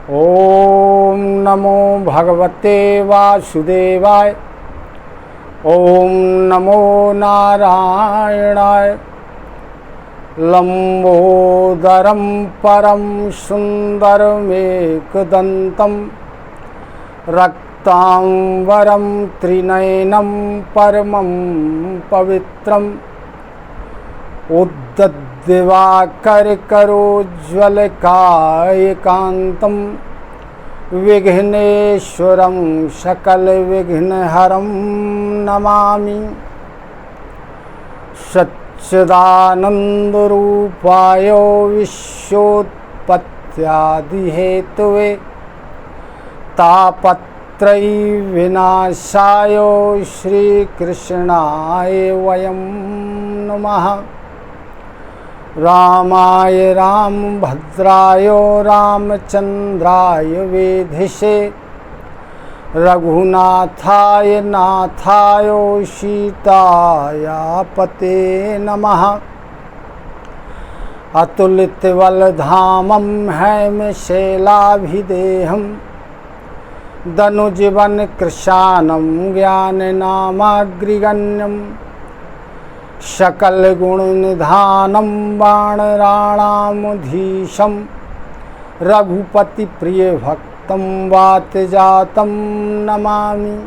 ओम नमो भगवते वासुदेवाय। ओम नमो नारायणाय। लंबोदरम परम सुंदरमेकदंतम रक्तांबरम त्रिनयनम परमं पवित्रम उद्दद्दिवाकरकरोज्ज्वलकायकान्तं विघ्नेश्वरं सकलविघ्नहरं नमामि। सच्चिदानन्दरूपाय विश्वोत्पत्त्यादिहेतवे तापत्रयविनाशाय श्रीकृष्णाय वयं नमः। रामाय रामभद्राय रामचन्द्राय वेधसे रघुनाथाय नाथाय सीतायापते नमः। अतुलितबलधामं हैमशैलाभिदेहं दनुजीवन कृशानं ज्ञाननामाग्रिगण्यं सकल गुण निधानम बाणराणामधीशं रघुपति प्रिय भक्तं वातजातं नमामि।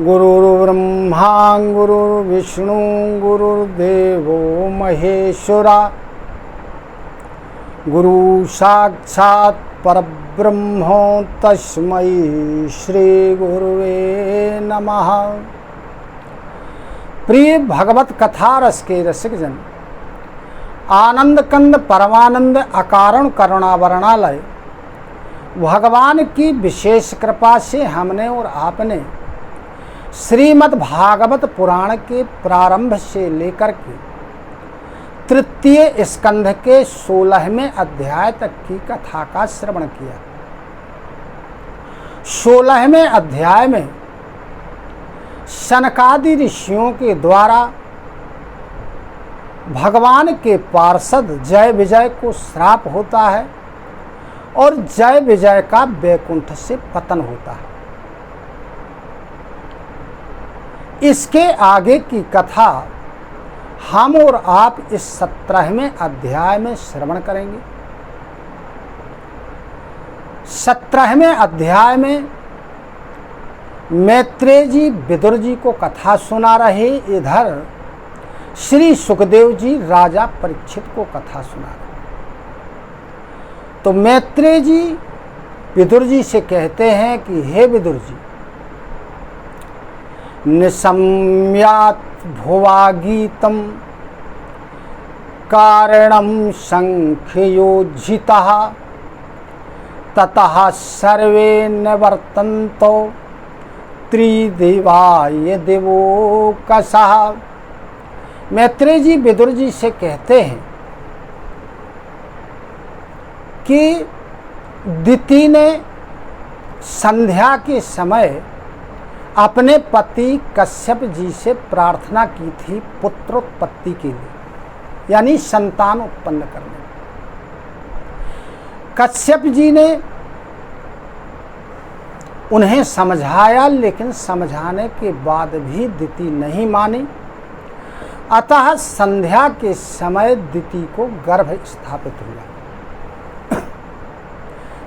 गुरुर्ब्रह्मा गुरुर्विष्णु गुरुर्देवो महेश्वरा गुरु साक्षात् परब्रह्म तस्मै श्री गुरुवे नमः। प्रिय भगवत कथा रस के रसिक जन, आनंद कंद परमानंद अकारण करुणावरणालय भगवान की विशेष कृपा से हमने और आपने श्रीमद् भागवत पुराण के प्रारंभ से लेकर के तृतीय स्कंध के 16वें अध्याय तक की कथा का श्रवण किया। 16वें अध्याय में सनकादि ऋषियों के द्वारा भगवान के पार्षद जय विजय को श्राप होता है और जय विजय का वैकुंठ से पतन होता है। इसके आगे की कथा हम और आप इस 17वें अध्याय में श्रवण करेंगे। 17वें अध्याय में मैत्रेय जी विदुर जी को कथा सुना रहे, इधर श्री सुखदेव जी राजा परीक्षित को कथा सुना रहे। तो मैत्रेय जी विदुर जी से कहते हैं कि हे विदुर जी, निशम्यात् भुवागीतम कारणं संख्ययोज्जितः ततः सर्वे निवर्तन्तो त्रिदिवाय दिवो कसः। मैत्रेय जी विदुर जी से कहते हैं कि दिति ने संध्या के समय अपने पति कश्यप जी से प्रार्थना की थी पुत्रोत्पत्ति के लिए, यानी संतान उत्पन्न करने। कश्यप जी ने उन्हें समझाया, लेकिन समझाने के बाद भी दिति नहीं मानी। अतः संध्या के समय दिति को गर्भ स्थापित हुआ।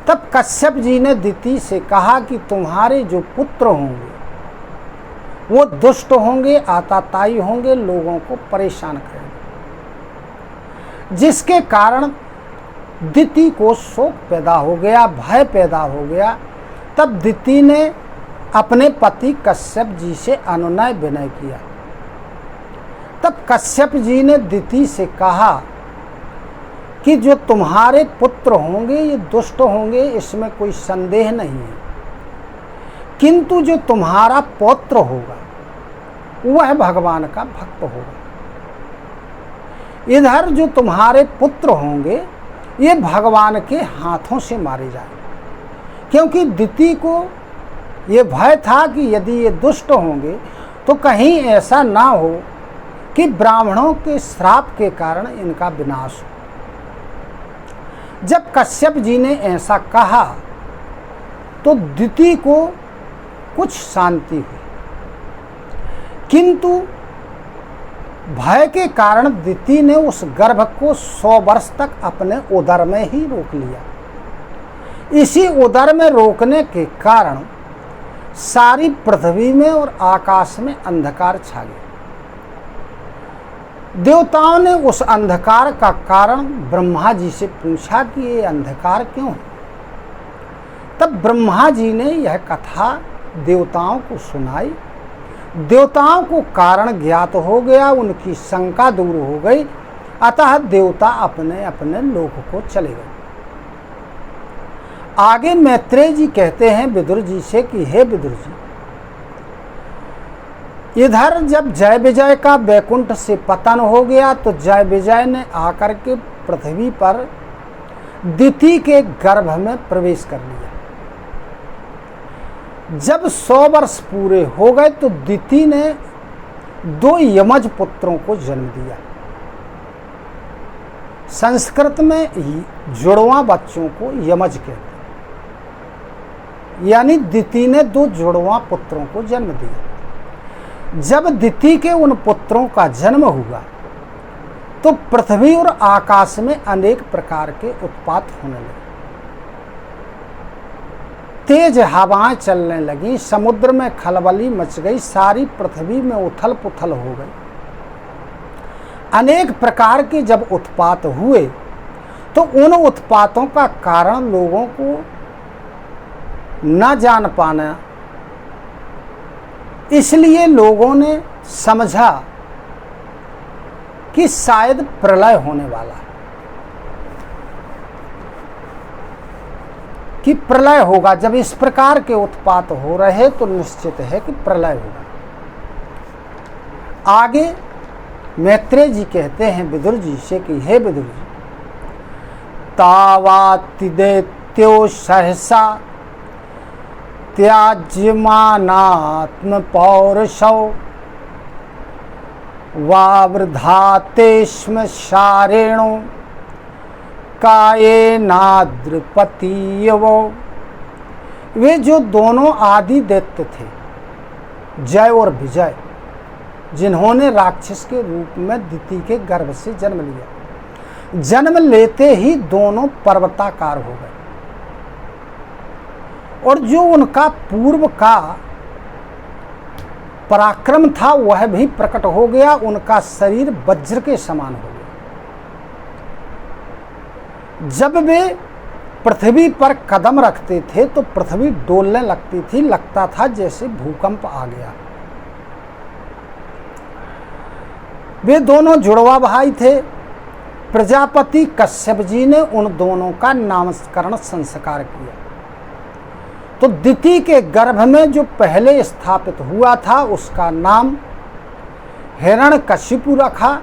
तब कश्यप जी ने दिति से कहा कि तुम्हारे जो पुत्र होंगे वो दुष्ट होंगे, आताताई होंगे, लोगों को परेशान करेंगे, जिसके कारण दिति को शोक पैदा हो गया, भय पैदा हो गया। तब दिति ने अपने पति कश्यप जी से अनुनय विनय किया। तब कश्यप जी ने दिति से कहा कि जो तुम्हारे पुत्र होंगे ये दुष्ट होंगे, इसमें कोई संदेह नहीं है, किंतु जो तुम्हारा पौत्र होगा वह भगवान का भक्त होगा। इधर जो तुम्हारे पुत्र होंगे ये भगवान के हाथों से मारे जाएंगे, क्योंकि दिति को ये भय था कि यदि ये दुष्ट होंगे तो कहीं ऐसा ना हो कि ब्राह्मणों के श्राप के कारण इनका विनाश हो। जब कश्यप जी ने ऐसा कहा तो दिति को कुछ शांति हुई, किंतु भय के कारण दिति ने उस गर्भ को 100 वर्ष तक अपने उदर में ही रोक लिया। इसी उदर में रोकने के कारण सारी पृथ्वी में और आकाश में अंधकार छा गया। देवताओं ने उस अंधकार का कारण ब्रह्मा जी से पूछा कि ये अंधकार क्यों है। तब ब्रह्मा जी ने यह कथा देवताओं को सुनाई। देवताओं को कारण ज्ञात हो गया, उनकी शंका दूर हो गई, अतः देवता अपने अपने लोक को चले गए। आगे मैत्रेय जी कहते हैं विदुर जी से कि हे विदुर जी, इधर जब जय विजय का वैकुंठ से पतन हो गया तो जय विजय ने आकर के पृथ्वी पर दिति के गर्भ में प्रवेश कर लिया। जब 100 वर्ष पूरे हो गए तो दिति ने 2 यमज पुत्रों को जन्म दिया। संस्कृत में जुड़वा बच्चों को यमज कहते हैं, यानी दिति ने 2 जुड़वा पुत्रों को जन्म दिया। जब दिति के उन पुत्रों का जन्म हुआ तो पृथ्वी और आकाश में अनेक प्रकार के उत्पात होने लगे। तेज हवाएं चलने लगी, समुद्र में खलबली मच गई, सारी पृथ्वी में उथल पुथल हो गई। अनेक प्रकार के जब उत्पात हुए तो उन उत्पातों का कारण लोगों को न जान पाना, इसलिए लोगों ने समझा कि शायद प्रलय होने वाला है, कि प्रलय होगा। जब इस प्रकार के उत्पात हो रहे तो निश्चित है कि प्रलय होगा। आगे मैत्रेय जी कहते हैं विदुर जी से कि हे विदुर जी, तावातिदैत्यो सहसा त्याज्यमानात्म पौरुषौ वावृधातेष्म शारेणो कायेनाद्रपतीयवो। वे जो दोनों आदि दैत्य थे, जय और विजय, जिन्होंने राक्षस के रूप में दिति के गर्भ से जन्म लिया, जन्म लेते ही दोनों पर्वताकार हो गए और जो उनका पूर्व का पराक्रम था वह भी प्रकट हो गया। उनका शरीर वज्र के समान हो गया। जब वे पृथ्वी पर कदम रखते थे तो पृथ्वी डोलने लगती थी, लगता था जैसे भूकंप आ गया। वे दोनों जुड़वा भाई थे। प्रजापति कश्यप जी ने उन दोनों का नामकरण संस्कार किया। तो दिति के गर्भ में जो पहले स्थापित हुआ था उसका नाम हिरण्यकशिपु रखा,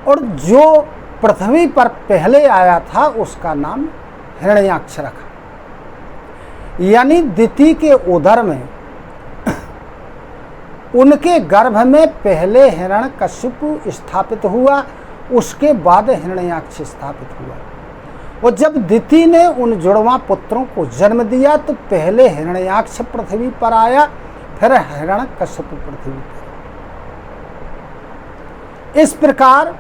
और जो पृथ्वी पर पहले आया था उसका नाम हिरण्याक्ष रखा। यानी दिति के उदर में, उनके गर्भ में पहले हिरण्यकशिपु स्थापित हुआ, उसके बाद हिरण्याक्ष स्थापित हुआ। और जब दिति ने उन जुड़वा पुत्रों को जन्म दिया तो पहले हिरण्याक्ष पृथ्वी पर आया, फिर हिरण्यकशिपु पृथ्वी पर। इस प्रकार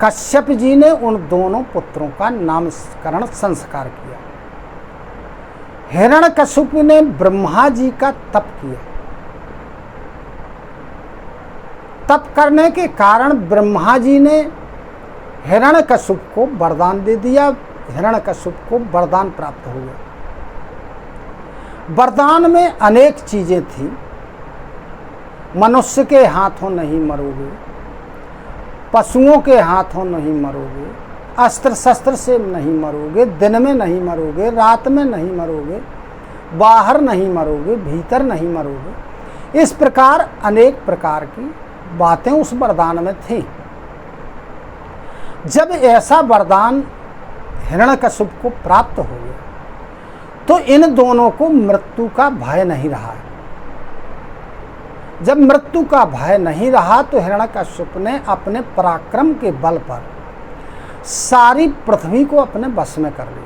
कश्यप जी ने उन दोनों पुत्रों का नामकरण संस्कार किया। हिरण्यकशिपु ने ब्रह्मा जी का तप किया। तप करने के कारण ब्रह्मा जी ने हिरण्यकशिपु को वरदान दे दिया। हिरण्यकशिपु को वरदान प्राप्त हो गया। वरदान में अनेक चीजें थी। मनुष्य के हाथों नहीं मरोगे, पशुओं के हाथों नहीं मरोगे, अस्त्र शस्त्र से नहीं मरोगे, दिन में नहीं मरोगे, रात में नहीं मरोगे, बाहर नहीं मरोगे, भीतर नहीं मरोगे। इस प्रकार अनेक प्रकार की बातें उस वरदान में थी। जब ऐसा वरदान हिरण्यकशिपु को प्राप्त हो गया तो इन दोनों को मृत्यु का भय नहीं रहा। जब मृत्यु का भय नहीं रहा तो हिरण्यकशिपु ने अपने पराक्रम के बल पर सारी पृथ्वी को अपने बस में कर लिया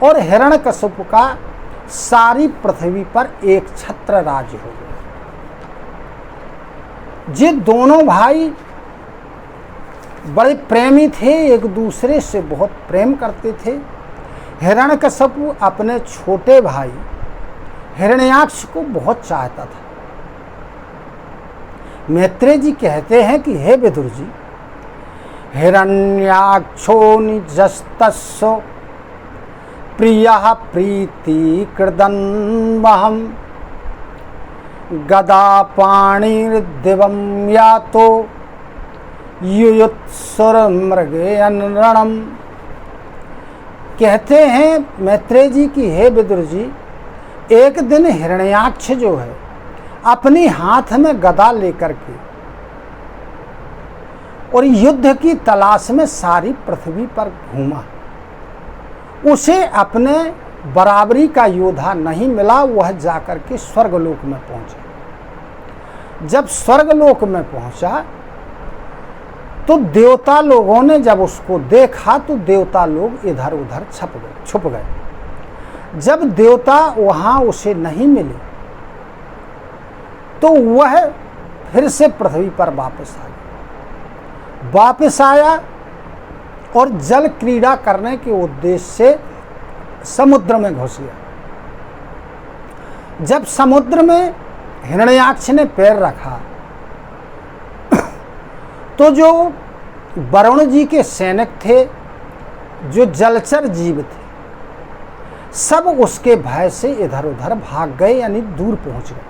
और हिरण्यकशिपु का सारी पृथ्वी पर एक छत्र राज्य हो गया। ये दोनों भाई बड़े प्रेमी थे, एक दूसरे से बहुत प्रेम करते थे। हिरण्यकशिपु अपने छोटे भाई हिरण्याक्ष को बहुत चाहता था। मैत्रेय जी कहते हैं कि हे विदुर जी, हिरण्याक्षो निजस्तस्य प्रियः प्रीति कृदन्वहं गदा पाणिर्दिवं यातो युयुत्सुरमृगे अनरणम। कहते हैं मैत्रेय जी की हे विदुर जी, एक दिन हिरण्याक्ष जो है अपनी हाथ में गदा लेकर के और युद्ध की तलाश में सारी पृथ्वी पर घूमा। उसे अपने बराबरी का योद्धा नहीं मिला। वह जाकर के स्वर्गलोक में पहुंचा। जब स्वर्गलोक में पहुंचा तो देवता लोगों ने जब उसको देखा तो देवता लोग इधर उधर छुप गए। जब देवता वहां उसे नहीं मिले तो वह फिर से पृथ्वी पर वापस आया और जल क्रीड़ा करने के उद्देश्य से समुद्र में घुस गया। जब समुद्र में हिरण्याक्ष ने पैर रखा तो जो वरुण जी के सैनिक थे, जो जलचर जीव थे, सब उसके भय से इधर उधर भाग गए, यानी दूर पहुंच गए।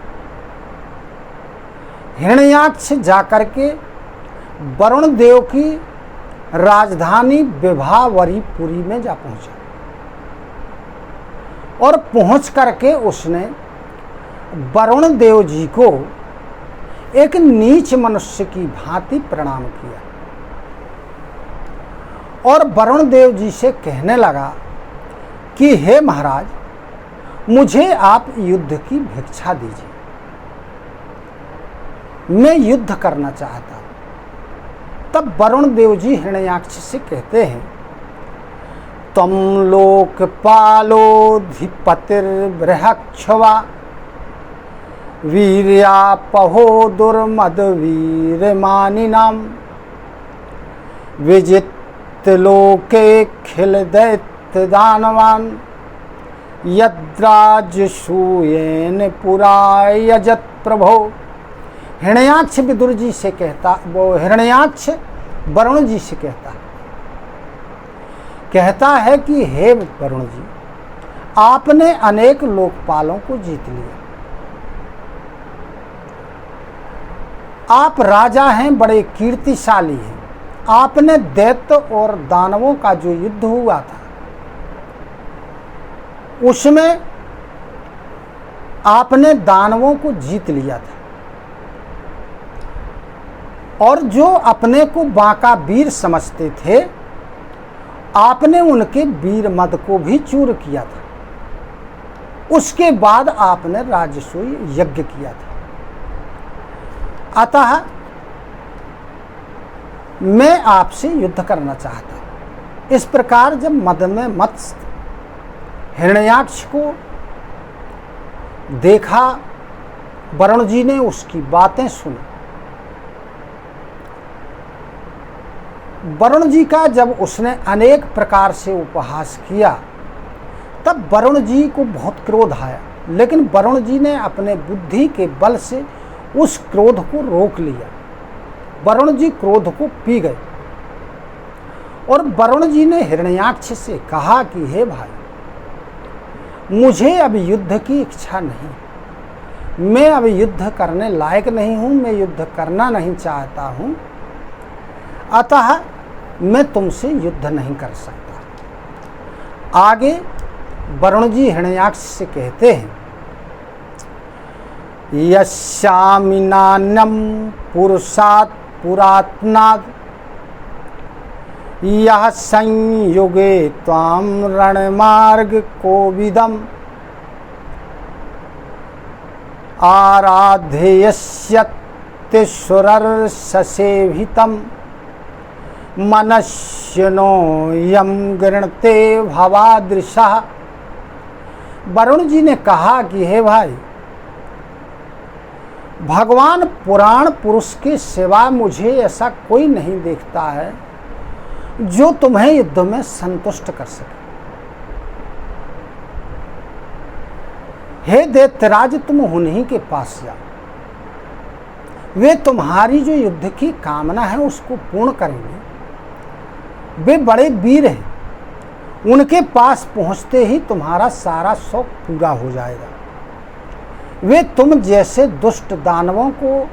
हिरण्याक्ष जाकर के वरुण देव की राजधानी विभावरीपुरी में जा पहुंचा और पहुंच करके उसने वरुण देव जी को एक नीच मनुष्य की भांति प्रणाम किया और वरुण देव जी से कहने लगा कि हे महाराज, मुझे आप युद्ध की भिक्षा दीजिए, मैं युद्ध करना चाहता हूं। तब वरुण देव जी हिरण्याक्ष से कहते हैं, तम लोकपालोधिपतिर्बृहक्षवा वीर्यापहो दुर्मद वीरमानिनाम विजित लोके खिल दैत्य दानवान यद्राजसूयेन पुरा यजत प्रभो। हिरण्याक्ष विदुर जी से कहता, वो हिरण्याक्ष वरुण जी से कहता है कि हे वरुण जी, आपने अनेक लोकपालों को जीत लिया, आप राजा हैं, बड़े कीर्तिशाली हैं। आपने दैत्य और दानवों का जो युद्ध हुआ था उसमें आपने दानवों को जीत लिया था और जो अपने को बांका वीर समझते थे, आपने उनके वीर मद को भी चूर किया था। उसके बाद आपने राजसूय यज्ञ किया था। अतः मैं आपसे युद्ध करना चाहता हूं। इस प्रकार जब मद में मत्स्य हिरण्याक्ष को देखा, वरुण जी ने उसकी बातें सुनी। वरुण जी का जब उसने अनेक प्रकार से उपहास किया तब वरुण जी को बहुत क्रोध आया, लेकिन वरुण जी ने अपने बुद्धि के बल से उस क्रोध को रोक लिया। वरुण जी क्रोध को पी गए और वरुण जी ने हिरण्याक्ष से कहा कि हे भाई, मुझे अब युद्ध की इच्छा नहीं, मैं अब युद्ध करने लायक नहीं हूं, मैं युद्ध करना नहीं चाहता हूं, अतः मैं तुमसे युद्ध नहीं कर सकता। आगे वरुण जी हिरण्याक्ष से कहते हैं, यस्यामिनान्यं पुरुषात् पुरात्नाद् यह संयुगे त्वां रणमार्ग कोविदम् आराध्यस्यत्तिसुरर्षसेवितं मनस्यनो यम गृणते भवादृशः। वरुण जी ने कहा कि हे भाई, भगवान पुराण पुरुष के सिवा मुझे ऐसा कोई नहीं देखता है जो तुम्हें युद्ध में संतुष्ट कर सके। हे दैत्यराज, तुम उन्हीं के पास जाओ, वे तुम्हारी जो युद्ध की कामना है उसको पूर्ण करेंगे। वे बड़े वीर हैं, उनके पास पहुंचते ही तुम्हारा सारा शौक पूरा हो जाएगा। वे तुम जैसे दुष्ट दानवों को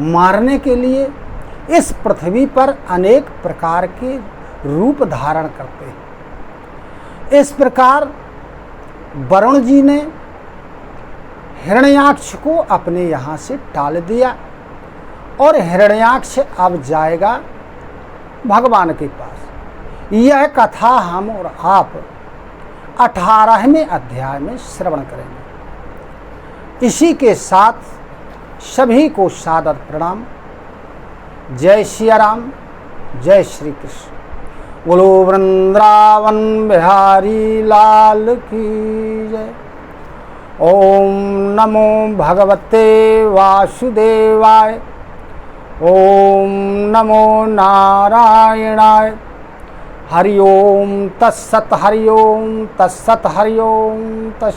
मारने के लिए इस पृथ्वी पर अनेक प्रकार के रूप धारण करते हैं। इस प्रकार वरुण जी ने हिरण्याक्ष को अपने यहाँ से टाल दिया और हिरण्याक्ष अब जाएगा भगवान के पास। यह कथा हम और आप 18वें अध्याय में श्रवण करेंगे। इसी के साथ सभी को सादर प्रणाम। जय सिया राम, जय श्री कृष्ण। बोलो वृंदावन बिहारी लाल की जय। ओम नमो भगवते वासुदेवाय। ओम नमो नारायणाय। हरि ओम तत्सत, हरि ओम तत्सत, हरि ओम तत्सत।